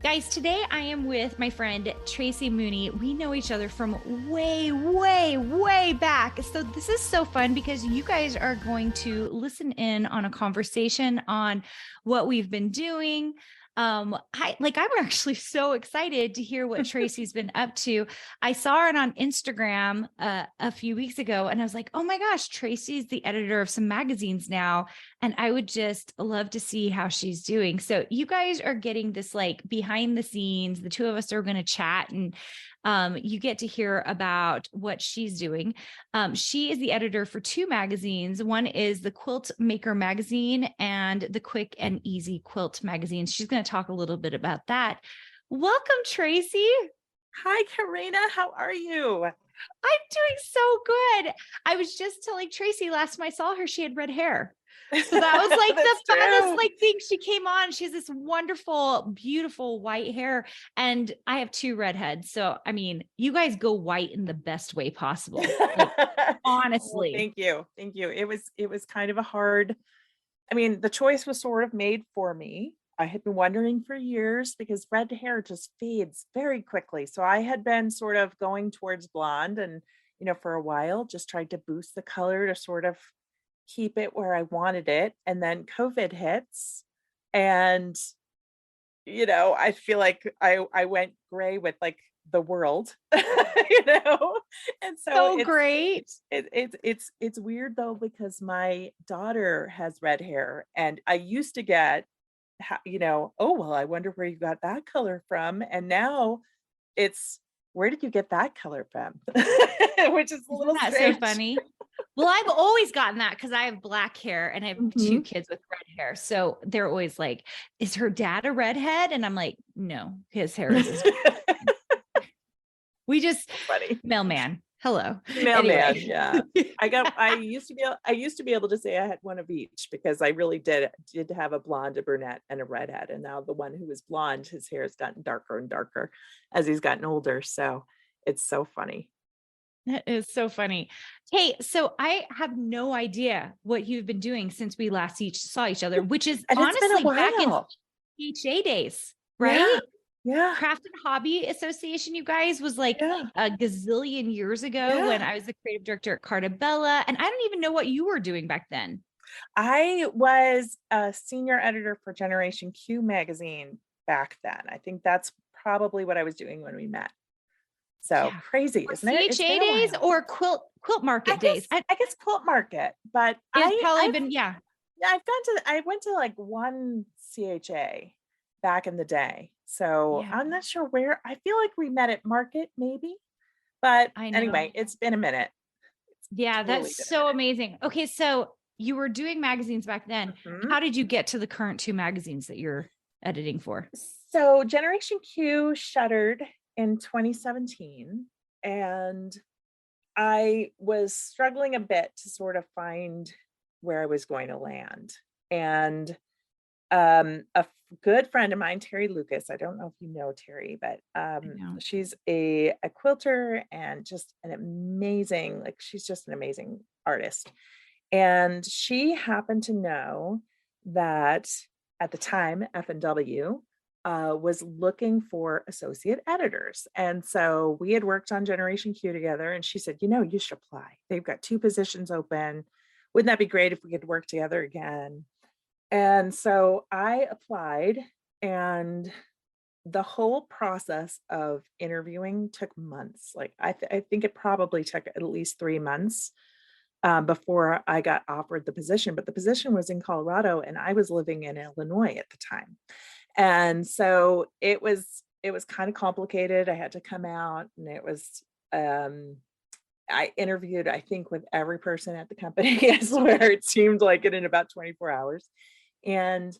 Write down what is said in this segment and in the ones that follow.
Guys, today I am with my friend Tracy Mooney. We know each other from way, way, way back. So this is so fun because you guys are going to listen in on a conversation on what we've been doing. I'm actually so excited to hear what Tracy's been up to. I saw it on Instagram a few weeks ago and I was like, oh my gosh, Tracy's the editor of some magazines now. And I would just love to see how she's doing. So you guys are getting this like behind the scenes. The two of us are going to chat and you get to hear about what she's doing. She is the editor for two magazines. One is the Quilt Maker magazine and the Quick and Easy Quilt magazine. She's going to talk a little bit about that. Welcome, Tracy. Hi, Carina. How are you? I'm doing so good. I was just telling Tracy last time I saw her, she had red hair. So that was like the That's funnest true. like thing. She came on. She has this wonderful, beautiful white hair. And I have two redheads. So I mean, you guys go white in the best way possible. Like Oh, honestly. thank you. Thank you. It was kind of a hard, the choice was sort of made for me. I had been wondering for years because red hair just fades very quickly. So I had been sort of going towards blonde and, for a while, just tried to boost the color to sort of keep it where I wanted it. And then COVID hits and I feel like I went gray with like the world, you know? And so So great. it's weird though, because my daughter has red hair and I used to get, oh, well, I wonder where you got that color from. And now it's, where did you get that color from? Which is a Isn't little that so strange. funny? Well, I've always gotten that because I have black hair and I have two Mhm. kids with red hair. So they're always like, is her dad a redhead? And I'm like, no, his hair is as we just Funny. mailman. Hello. Mailman, Anyway. yeah. I used to be able to say I had one of each because I really did have a blonde, a brunette, and a redhead. And now the one who was blonde, his hair has gotten darker and darker as he's gotten older. So it's so funny. That is so funny. Hey, so I have no idea what you've been doing since we last each saw each other, which is And it's been a honestly back in while. PHA days, Yeah. right? Yeah. Craft and Hobby Association, you guys, was like Yeah. a gazillion years ago when Yeah. I was the creative director at Carta Bella. And I don't even know what you were doing back then. I was a senior editor for Generation Q magazine back then. I think that's probably what I was doing when we met. So Yeah. crazy, isn't it? It's CHA been a days while. or quilt I market days. guess I guess quilt market, but It's probably been, yeah. I went to like one CHA back in the day. So Yeah, I'm not sure where. I feel like we met at market maybe. But I know. anyway, it's been a minute. Yeah, Totally that's been so amazing. Okay, so you were doing magazines back then. a minute. How did you get to the current two magazines that you're editing for? So Generation Q shuttered in 2017 and I was struggling a bit to sort of find where I was going to land. And good friend of mine, Terry Lucas, I don't know if you know Terry, but I know. she's a quilter and just an amazing, like she's just an amazing artist. And she happened to know that at the time, F&W was looking for associate editors. And so we had worked on Generation Q together. And she said, you should apply. They've got two positions open. Wouldn't that be great if we could work together again? And so I applied, and the whole process of interviewing took months. Like I think it probably took at least 3 months before I got offered the position. But the position was in Colorado, and I was living in Illinois at the time, and so it was kind of complicated. I had to come out, and it was. I interviewed, I think, with every person at the company. I swear it seemed like it in about 24 hours. And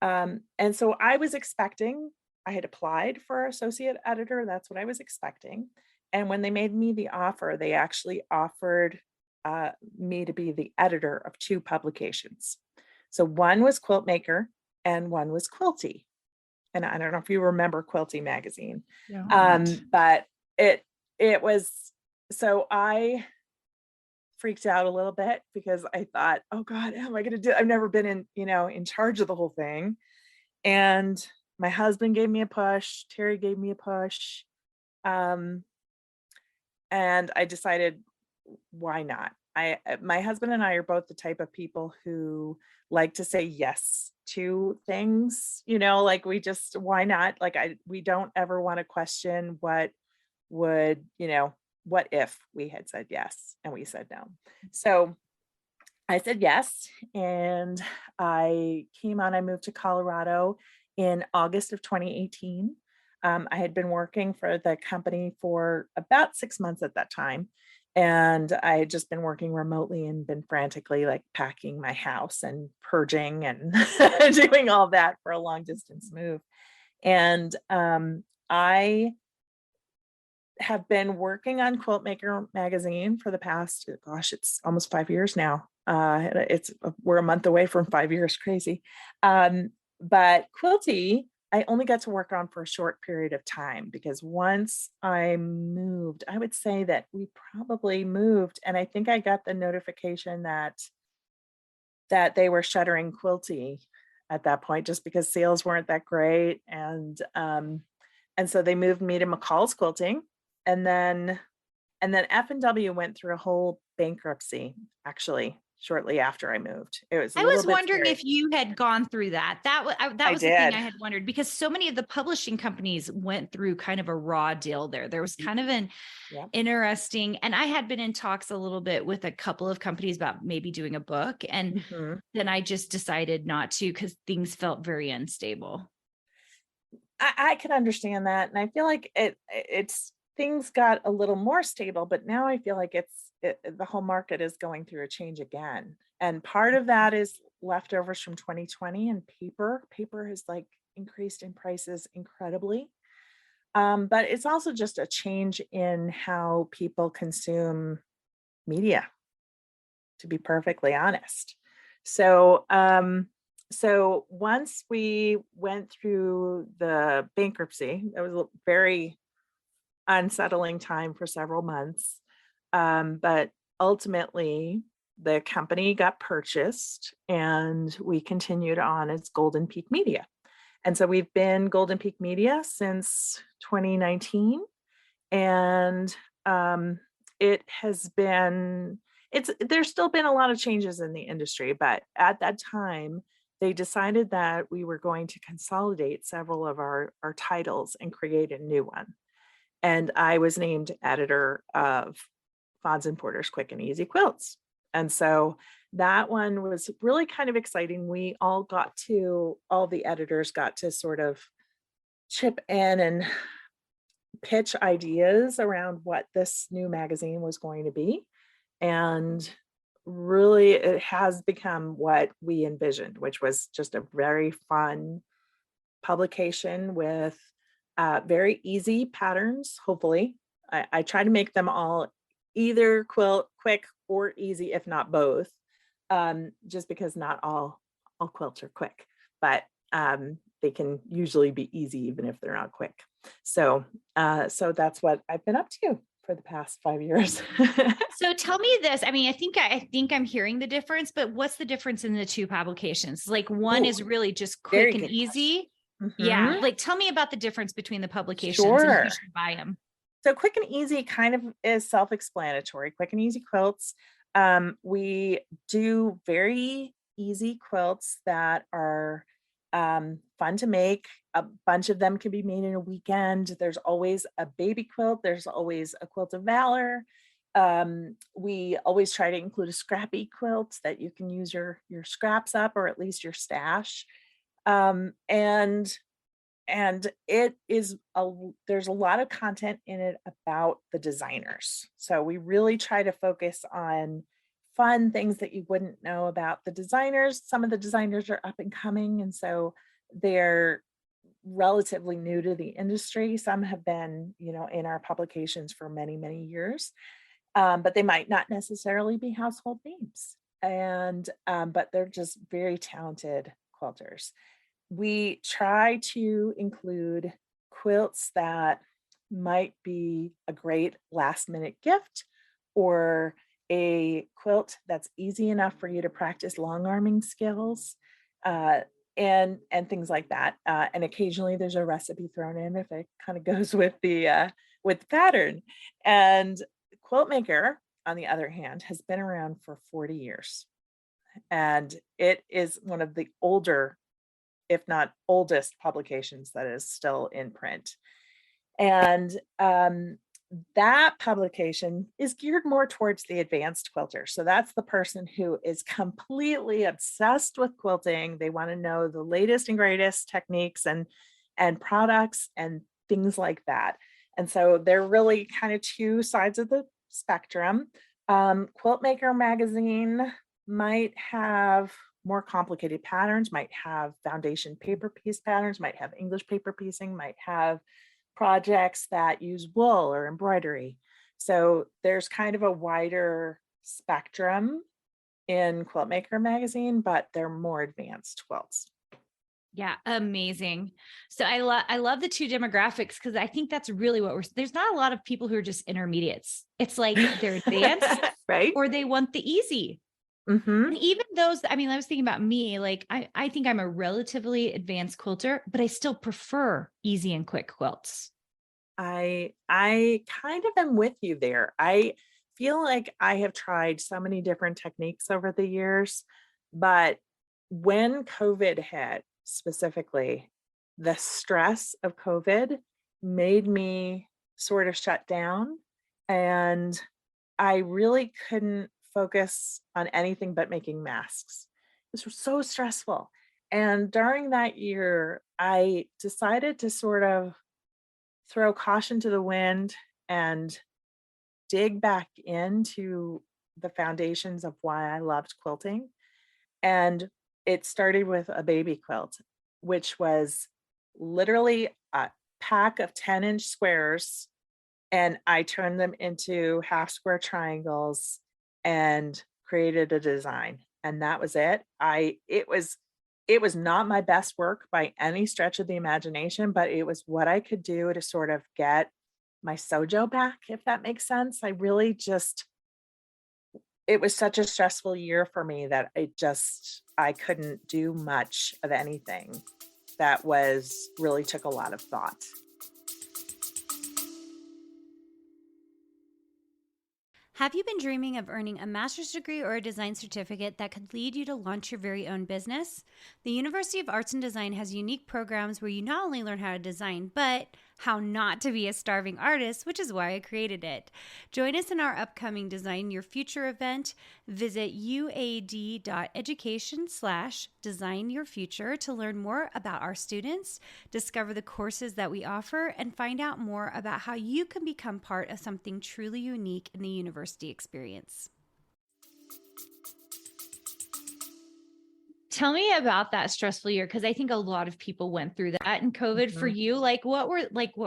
so I was expecting, I had applied for associate editor. That's what I was expecting. And when they made me the offer, they actually offered me to be the editor of two publications. So one was Quilt Maker and one was Quilty. And I don't know if you remember Quilty magazine, Don't. but it was, so I freaked out a little bit because I thought, oh God, how am I going to do? I've never been in charge of the whole thing. And my husband gave me a push, Terry gave me a push. Um, and I decided, why not? My husband and I are both the type of people who like to say yes to things, like we just, why not? Like we don't ever want to question would, what if we had said yes and we said no. So I said yes, and I moved to Colorado in August of 2018. I had been working for the company for about 6 months at that time. And I had just been working remotely and been frantically like packing my house and purging and doing all that for a long distance move. And I have been working on Quilt Maker magazine for the past, gosh, it's almost 5 years now. We're a month away from 5 years, crazy. But Quilty, I only got to work on for a short period of time because once I moved, I would say that we probably moved, and I think I got the notification that they were shuttering Quilty at that point, just because sales weren't that great, and so they moved me to McCall's Quilting, and then F&W went through a whole bankruptcy actually shortly after I moved. It was a I little was bit wondering scary. if you had gone through that. That I was the thing did. I had wondered, because so many of the publishing companies went through kind of a raw deal there. There was kind of an Yeah. interesting, and I had been in talks a little bit with a couple of companies about maybe doing a book, and then I just decided not to because things felt very unstable. I can understand that, and I feel like it's things got a little more stable, but now I feel like the whole market is going through a change again, and part of that is leftovers from 2020 and paper. Paper has like increased in prices incredibly, but it's also just a change in how people consume media, to be perfectly honest. So, so once we went through the bankruptcy, it was a very unsettling time for several months. But ultimately, the company got purchased and we continued on as Golden Peak Media. And so we've been Golden Peak Media since 2019. And it has been, there's still been a lot of changes in the industry, but at that time, they decided that we were going to consolidate several of our titles and create a new one. And I was named editor of Fonz and Porter's Quick and Easy Quilts. And so that one was really kind of exciting. All the editors got to sort of chip in and pitch ideas around what this new magazine was going to be. And really, it has become what we envisioned, which was just a very fun publication with very easy patterns, hopefully. I try to make them all either quick or easy, if not both, just because not all quilts are quick, but they can usually be easy even if they're not quick. So that's what I've been up to for the past 5 years. So tell me this. I mean, I think I'm hearing the difference, but what's the difference in the two publications? Like one is really just quick and easy. Yeah. Like tell me about the difference between the publications and who should buy them. So Quick and Easy kind of is self-explanatory. Quick and Easy Quilts. We do very easy quilts that are fun to make. A bunch of them can be made in a weekend. There's always a baby quilt. There's always a quilt of valor. We always try to include a scrappy quilt that you can use your scraps up, or at least your stash. And there's a lot of content in it about the designers. So we really try to focus on fun things that you wouldn't know about the designers. Some of the designers are up and coming, and so they're relatively new to the industry. Some have been, in our publications for many, many years, but they might not necessarily be household names. But they're just very talented quilters. We try to include quilts that might be a great last minute gift, or a quilt that's easy enough for you to practice long arming skills. and things like that. And occasionally there's a recipe thrown in if it kind of goes with the pattern. And Quiltmaker, on the other hand, has been around for 40 years. And it is one of the older, if not oldest, publications that is still in print. And that publication is geared more towards the advanced quilter. So that's the person who is completely obsessed with quilting. They want to know the latest and greatest techniques and products and things like that. And so they're really kind of two sides of the spectrum. Quiltmaker magazine might have more complicated patterns, might have foundation paper piece patterns, might have English paper piecing, might have projects that use wool or embroidery. So there's kind of a wider spectrum in Quiltmaker magazine, but they're more advanced quilts. Yeah, amazing. So I love the two demographics because I think that's really what there's not a lot of people who are just intermediates. It's like they're advanced Right? or they want the easy. Hmm. And even those, I mean, I was thinking about me, like I think I'm a relatively advanced quilter, but I still prefer easy and quick quilts. I kind of am with you there. I feel like I have tried so many different techniques over the years, but when COVID hit specifically, the stress of COVID made me sort of shut down, and I really couldn't focus on anything but making masks. It was so stressful. And during that year, I decided to sort of throw caution to the wind and dig back into the foundations of why I loved quilting. And it started with a baby quilt, which was literally a pack of 10-inch squares. And I turned them into half square triangles and created a design. And that was it. It was not my best work by any stretch of the imagination, but it was what I could do to sort of get my sojo back, if that makes sense. I really just it was such a stressful year for me that I couldn't do much of anything that was really took a lot of thought. Have you been dreaming of earning a master's degree or a design certificate that could lead you to launch your very own business? The University of Arts and Design has unique programs where you not only learn how to design, but how not to be a starving artist, which is why I created it. Join us in our upcoming Design Your Future event. Visit uad.education/design your future to learn more about our students, discover the courses that we offer, and find out more about how you can become part of something truly unique in the university experience. Tell me about that stressful year because I think a lot of people went through that in COVID. For Mhm. you, what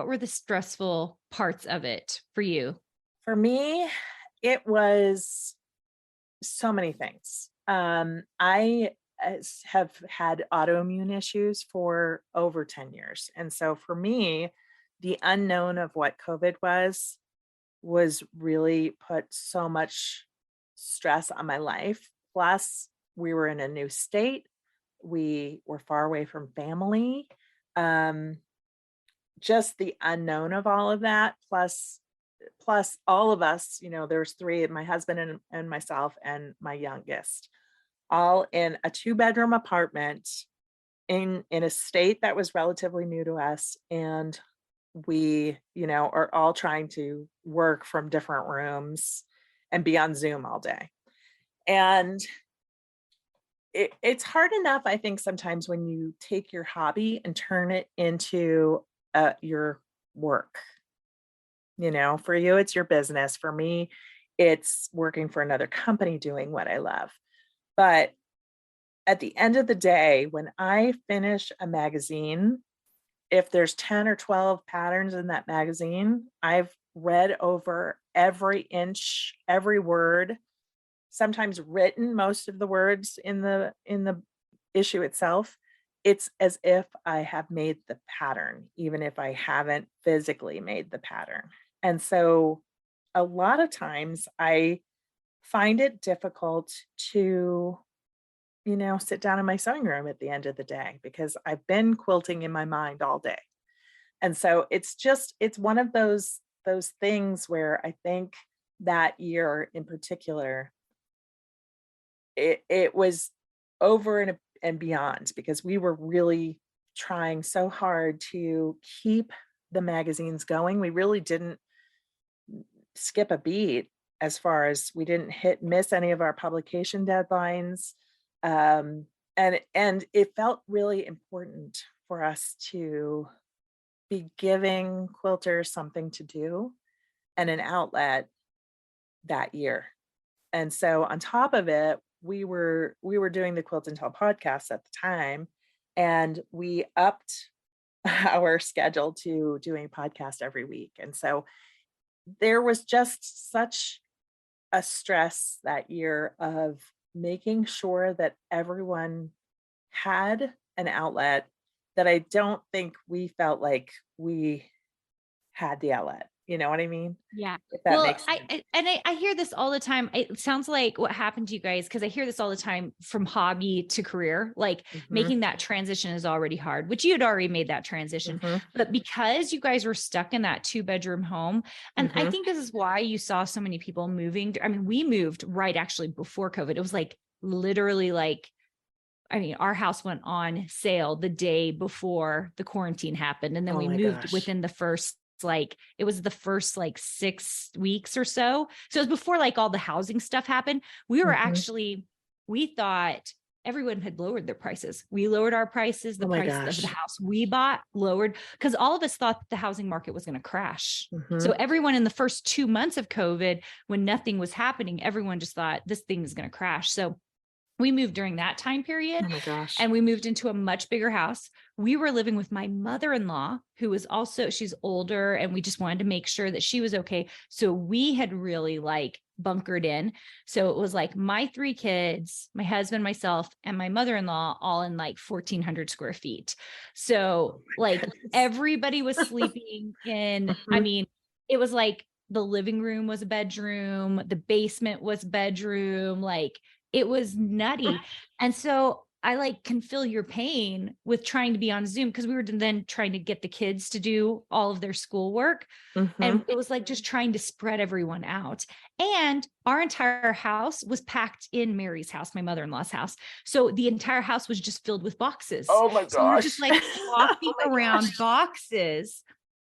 were the stressful parts of it for you? For me, it was so many things. I have had autoimmune issues for over 10 years. And so for me, the unknown of what COVID was really put so much stress on my life. Plus, we were in a new state. We were far away from family. Um, just the unknown of all of that, plus all of us, there's three, my husband and myself and my youngest, all in a two-bedroom apartment in a state that was relatively new to us. And we, are all trying to work from different rooms and be on Zoom all day. And it's hard enough, I think, sometimes when you take your hobby and turn it into your work. For you, it's your business. For me, it's working for another company doing what I love. But at the end of the day, when I finish a magazine, if there's 10 or 12 patterns in that magazine, I've read over every inch, every word, sometimes written most of the words in the issue itself. It's as if I have made the pattern, even if I haven't physically made the pattern. And so a lot of times I find it difficult to sit down in my sewing room at the end of the day because I've been quilting in my mind all day. And so it's one of those things where I think that year in particular, it was over and beyond because we were really trying so hard to keep the magazines going. We really didn't skip a beat as far as we didn't miss any of our publication deadlines. And it felt really important for us to be giving quilters something to do and an outlet that year. And so on top of it, we were doing the Quilt and Tell podcast at the time, and we upped our schedule to doing a podcast every week. And so there was just such a stress that year of making sure that everyone had an outlet that I don't think we felt like we had the outlet. You know what I mean? Yeah. If that Well, makes sense. I hear this all the time. It sounds like what happened to you guys, because I hear this all the time from hobby to career, like Mhm, making that transition is already hard, which you had already made that transition. mhm, But because you guys were stuck in that 2-bedroom home, and I mhm. think this is why you saw so many people moving. I mean, we moved right actually before COVID. It was like literally like, I mean, our house went on sale the day before the quarantine happened. And then Oh we my moved gosh. within the first, like, it was the first like 6 weeks or so. So it was before like all the housing stuff happened. We were Mhm. actually, we thought everyone had lowered their prices. We lowered our prices. The Oh my price of the gosh. house we bought lowered because all of us thought that the housing market was going to crash. So Mhm. everyone in the first 2 months of COVID, when nothing was happening, everyone just thought this thing is going to crash. So we moved during that time period Oh my gosh. and we moved into a much bigger house. We were living with my mother-in-law, who was also, she's older, and we just wanted to make sure that she was okay. So we had really like bunkered in. So it was like my 3 kids, my husband, myself, and my mother-in-law all in like 1,400 square feet. Oh So my like goodness. everybody was sleeping in, I Mhm. mean, it was like the living room was a bedroom, the basement was bedroom, like it was nutty. And so I like can feel your pain with trying to be on Zoom because we were then trying to get the kids to do all of their schoolwork. Mhm. And it was like just trying to spread everyone out. And our entire house was packed in Mary's house, my mother-in-law's house. So the entire house was just filled with boxes. Oh my So we were just gosh. like walking Oh my around gosh. boxes.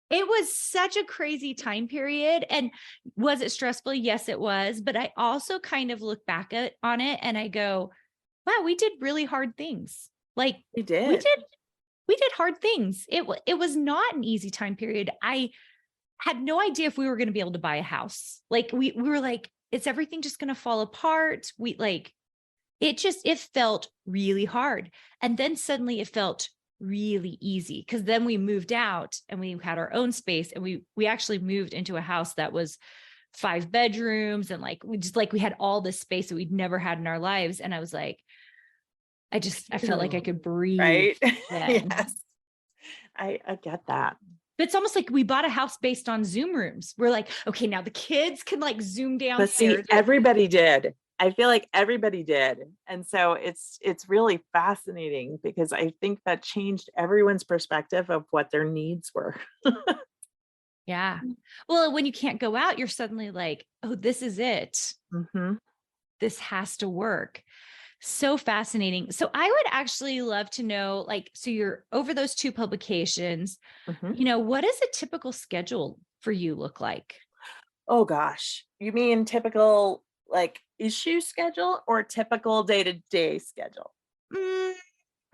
It was such a crazy time period. And was it stressful? Yes, it was. But I also kind of look back on it and I go, wow, we did really hard things. Like We we did. did, we did hard things. It was not an easy time period. I had no idea if we were going to be able to buy a house. Like we were like, is everything just going to fall apart? We like, it felt really hard. And then suddenly it felt really easy because then we moved out and we had our own space and we actually moved into a house that was 5 bedrooms and like we had all this space that we'd never had in our lives. And I was like, I felt like I Phew. could breathe Right? then. Yes. I get that. But it's almost like we bought a house based on Zoom rooms. We're like, okay, now the kids can like Zoom But see, downstairs. everybody did. I feel like everybody did. And so it's really fascinating because I think that changed everyone's perspective of what their needs were. Yeah. Well, when you can't go out, you're suddenly like, oh, this is it. Mhm. This has to work. So fascinating. So I would actually love to know, like, so you're over those 2 publications, Mhm. what does a typical schedule for you look like? Oh gosh. You mean typical like issue schedule or typical day-to-day schedule? Mm,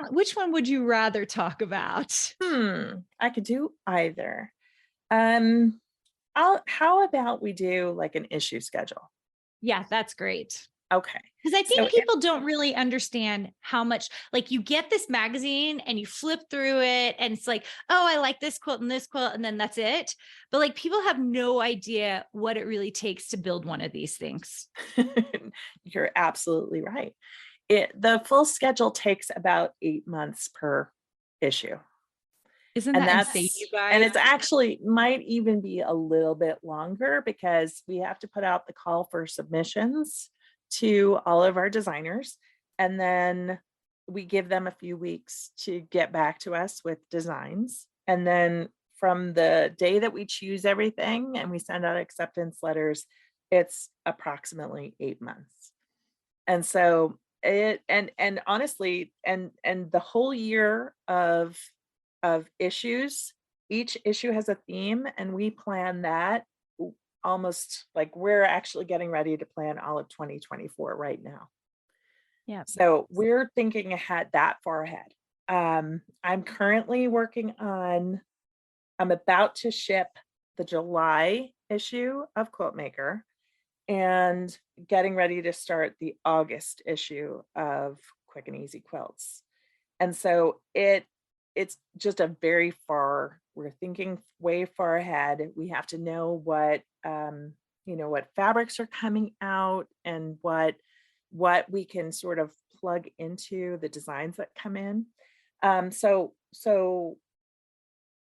which one would you rather talk about? I could do either. Um, how about we do like an issue schedule? Yeah, that's great. Okay. Because I So think people don't really understand how much, like, you get this magazine and you flip through it, and it's like, oh, I like this quilt, and then that's it. But like, people have no idea what it really takes to build one of these things. you're absolutely right. The full schedule takes about 8 months per issue. Isn't And that insane, you it's guys? actually might even be a little bit longer because we have to put out the call for submissions to all of our designers. And then we give them a few weeks to get back to us with designs. And then from the day that we choose everything and we send out acceptance letters, it's approximately 8 months. And so and honestly, and the whole year of issues, each issue has a theme, and we plan that almost like we're actually getting ready to plan all of 2024 right now. Yeah. So we're thinking ahead, that far ahead. I'm currently working on, I'm about to ship the July issue of Quilt Maker and getting ready to start the August issue of Quick and Easy Quilts. And so it's just a very far, we're thinking way far ahead. We have to know what what fabrics are coming out and what we can sort of plug into the designs that come in. So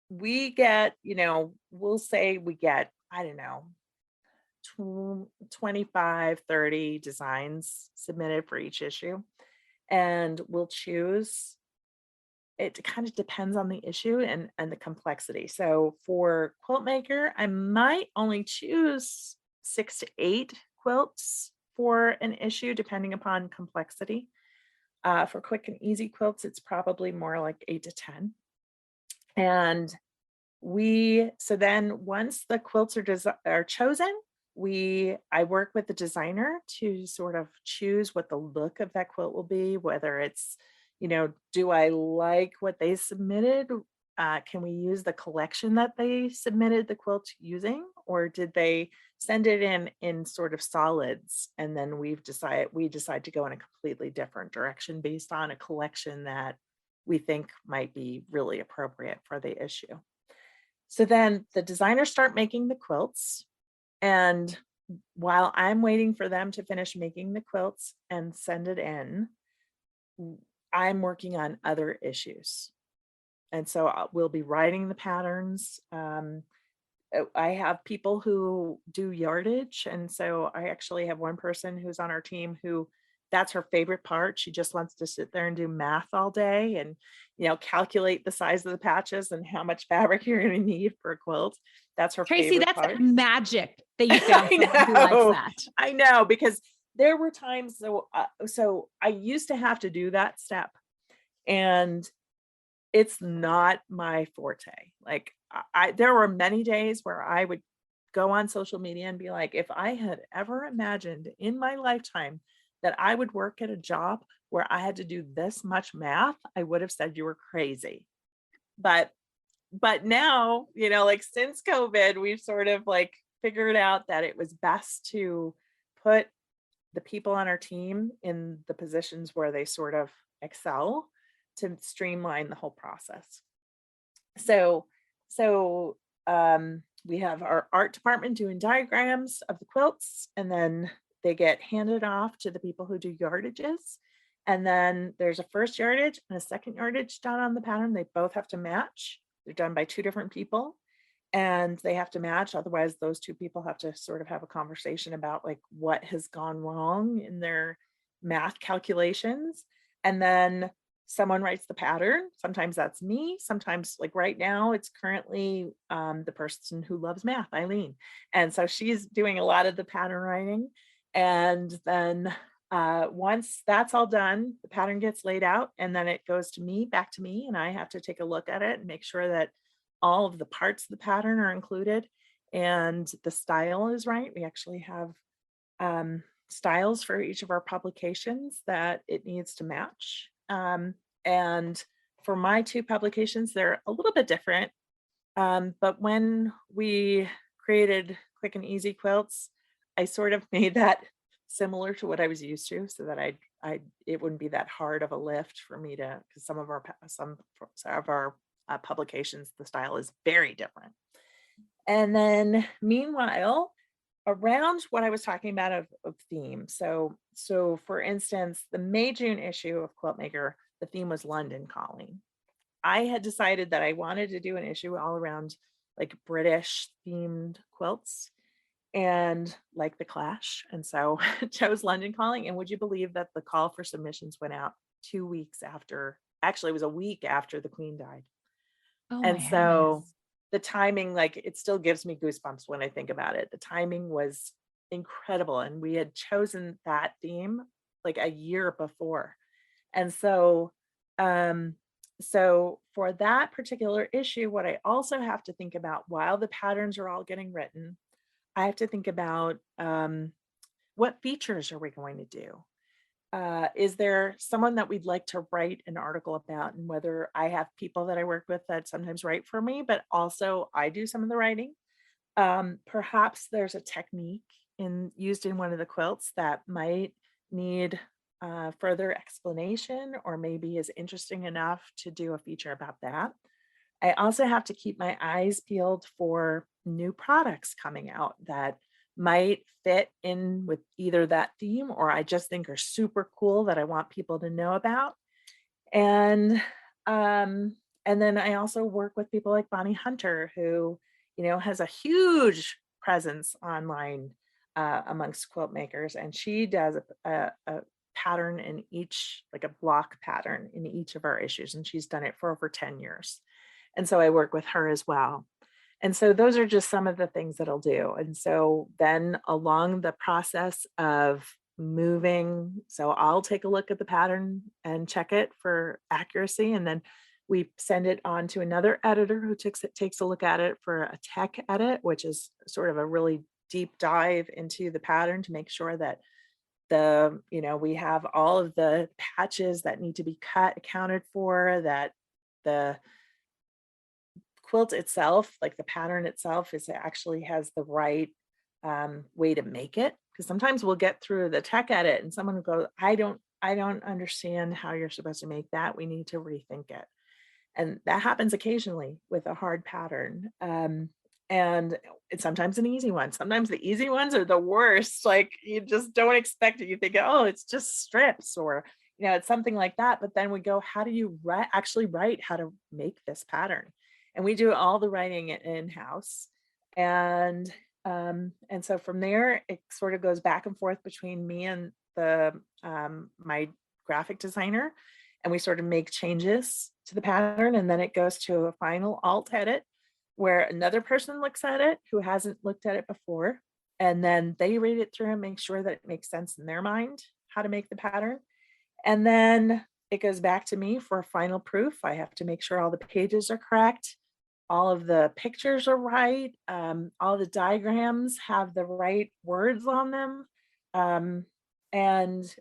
we get, we'll say we get, I don't know, 25, 30 designs submitted for each issue. And we'll choose, it kind of depends on the issue and the complexity. So for Quilt Maker, I might only choose 6 to 8 quilts for an issue, depending upon complexity. For Quick and Easy Quilts, it's probably more like 8 to 10. And so then once the quilts are chosen, I work with the designer to sort of choose what the look of that quilt will be, whether it's, do I like what they submitted? Can we use the collection that they submitted the quilt using, or did they send it in sort of solids? And then we decide to go in a completely different direction based on a collection that we think might be really appropriate for the issue. So then the designers start making the quilts. And while I'm waiting for them to finish making the quilts and send it in, I'm working on other issues. And so we'll be writing the patterns. I have people who do yardage. And so I actually have one person who's on our team who that's her favorite part. She just wants to sit there and do math all day and, calculate the size of the patches and how much fabric you're going to need for a quilt. That's her Tracy, favorite that's part. magic that you found I someone who likes know. that. I know, because there were times, so I used to have to do that step, and it's not my forte. Like there were many days where I would go on social media and be like, if I had ever imagined in my lifetime that I would work at a job where I had to do this much math, I would have said you were crazy. But now, like since COVID, we've sort of like figured out that it was best to put the people on our team in the positions where they sort of excel to streamline the whole process. So we have our art department doing diagrams of the quilts, and then they get handed off to the people who do yardages. And then there's a first yardage and a second yardage done on the pattern. They both have to match. They're done by 2 different people, and they have to match. Otherwise, those 2 people have to sort of have a conversation about like what has gone wrong in their math calculations. And then someone writes the pattern. Sometimes that's me. Sometimes, like right now, it's currently the person who loves math, Eileen. And so she's doing a lot of the pattern writing. And then once that's all done, the pattern gets laid out, and then it goes back to me, and I have to take a look at it and make sure that all of the parts of the pattern are included and the style is right. We actually have styles for each of our publications that it needs to match. And for my 2 publications, they're a little bit different. But when we created Quick and Easy Quilts, I sort of made that similar to what I was used to, so that it wouldn't be that hard of a lift for me to, because some of our publications, the style is very different. And then meanwhile, around what I was talking about of theme. So for instance, the May-June issue of Quilt Maker, the theme was London Calling. I had decided that I wanted to do an issue all around like British themed quilts. and like the Clash. And so chose London Calling. And would you believe that the call for submissions went out 2 weeks after, actually, it was a week after the Queen died. Oh my And so heavens. the timing, like it still gives me goosebumps when I think about it. The timing was incredible. And we had chosen that theme like a year before. And um, so for that particular issue, what I also have to think about while the patterns are all getting written, I have to think about what features are we going to do? Is there someone that we'd like to write an article about? And whether I have people that I work with that sometimes write for me, but also I do some of the writing. Perhaps there's a technique used in one of the quilts that might need further explanation, or maybe is interesting enough to do a feature about that. I also have to keep my eyes peeled for new products coming out that might fit in with either that theme, or I just think are super cool that I want people to know about. And um, and then I also work with people like Bonnie Hunter, who, has a huge presence online amongst quilt makers, and she does a pattern in each, like a block pattern in each of our issues, and she's done it for over 10 years. And so I work with her as well. And so those are just some of the things that I'll do. And so then along the process of moving, so I'll take a look at the pattern and check it for accuracy. And then we send it on to another editor who takes a look at it for a tech edit, which is sort of a really deep dive into the pattern to make sure that we have all of the patches that need to be cut accounted for, that the quilt itself, like the pattern itself, actually has the right way to make it. Because sometimes we'll get through the tech edit and someone will go, I don't understand how you're supposed to make that. We need to rethink it. And that happens occasionally with a hard pattern. And it's sometimes an easy one. Sometimes the easy ones are the worst. Like you just don't expect it. You think, oh, it's just strips, or it's something like that. But then we go, how do you actually write how to make this pattern? And we do all the writing in-house. And so from there, it sort of goes back and forth between me and my graphic designer, and we sort of make changes to the pattern, and then it goes to a final alt edit where another person looks at it who hasn't looked at it before, and then they read it through and make sure that it makes sense in their mind how to make the pattern. And then it goes back to me for final proof. I have to make sure all the pages are correct, all of the pictures are right, all the diagrams have the right words on them, um, and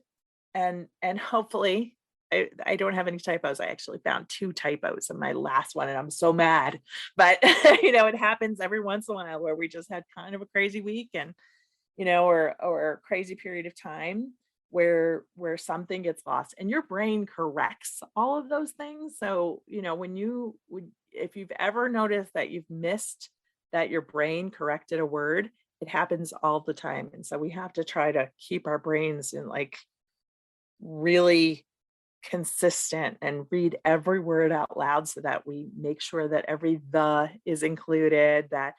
and hopefully I don't have any typos. I actually found 2 typos in my last one, and I'm so mad. But it happens every once in a while where we just had kind of a crazy week, and or a crazy period of time where something gets lost, and your brain corrects all of those things. So if you've ever noticed that you've missed that your brain corrected a word, it happens all the time. And so we have to try to keep our brains in like really consistent and read every word out loud so that we make sure that every "the" is included, that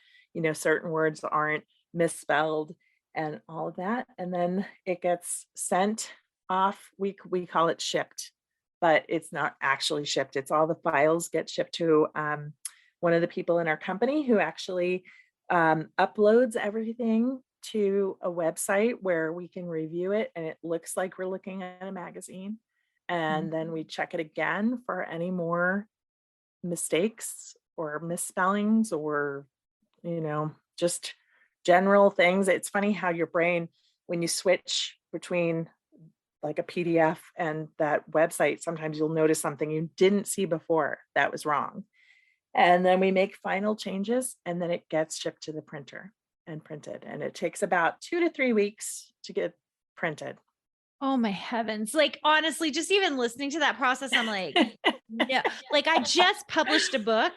certain words aren't misspelled, and all of that. And then it gets sent off. We call it shipped, but it's not actually shipped. It's all the files get shipped to one of the people in our company who actually uploads everything to a website where we can review it, and it looks like we're looking at a magazine. And then we check it again for any more mistakes or misspellings, or just general things. It's funny how your brain, when you switch between like a PDF and that website, sometimes you'll notice something you didn't see before that was wrong. And then we make final changes, and then it gets shipped to the printer and printed. And it takes about 2 to 3 weeks to get printed. Oh my heavens. Like, honestly, just even listening to that process, I'm like, no, like I just published a book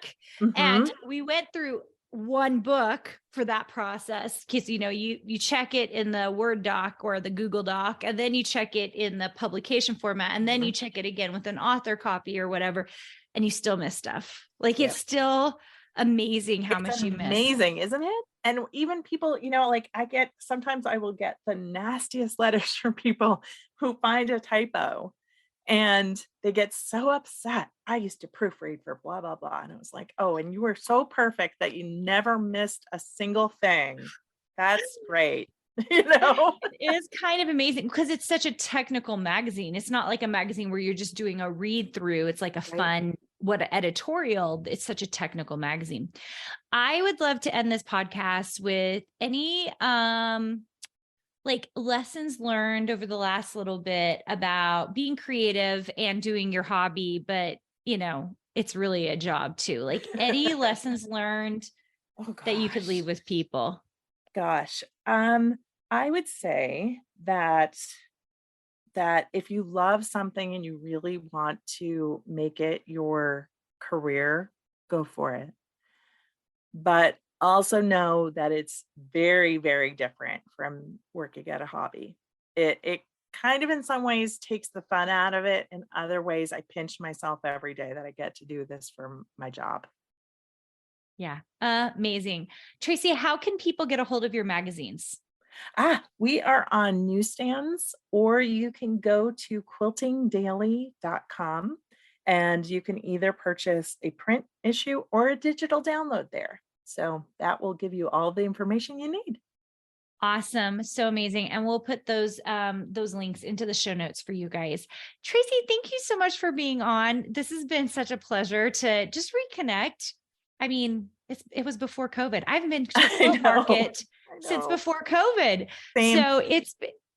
and we went through one book for that process. Cause you check it in the Word doc or the Google doc, and then you check it in the publication format, and then you check it again with an author copy or whatever, and you still miss stuff. Like it's still amazing how It's much you miss. amazing, isn't it? And even people, like sometimes I will get the nastiest letters from people who find a typo and they get so upset. I used to proofread for blah, blah, blah. And I was like, oh, and you were so perfect that you never missed a single thing. That's great. It is kind of amazing because it's such a technical magazine. It's not like a magazine where you're just doing a read through. It's like a fun, editorial. It's such a technical magazine. I would love to end this podcast with any like lessons learned over the last little bit about being creative and doing your hobby, but it's really a job too. Like any lessons learned that you could leave with people. Gosh, I would say that if you love something and you really want to make it your career, go for it. But also know that it's very, very different from working at a hobby. It kind of in some ways takes the fun out of it. In other ways, I pinch myself every day that I get to do this for my job. Yeah. Amazing. Tracy, how can people get a hold of your magazines? We are on newsstands, or you can go to quiltingdaily.com and you can either purchase a print issue or a digital download there. So that will give you all the information you need. Awesome. So amazing. And we'll put those links into the show notes for you guys. Tracy, thank you so much for being on. This has been such a pleasure to just reconnect. I mean, it was before COVID. I haven't been to a quilt market since before COVID. Same. So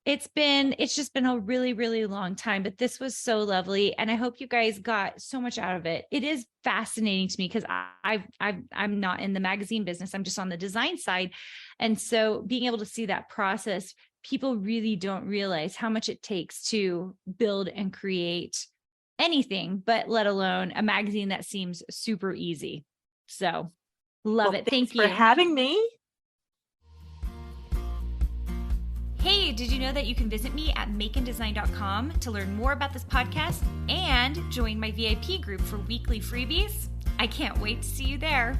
it's just been a really, really long time, but this was so lovely. And I hope you guys got so much out of it. It is fascinating to me because I'm not in the magazine business. I'm just on the design side. And so being able to see that process, people really don't realize how much it takes to build and create anything, but let alone a magazine that seems super easy. So love it. Thank you for having me. Hey, did you know that you can visit me at makeanddesign.com to learn more about this podcast and join my VIP group for weekly freebies? I can't wait to see you there.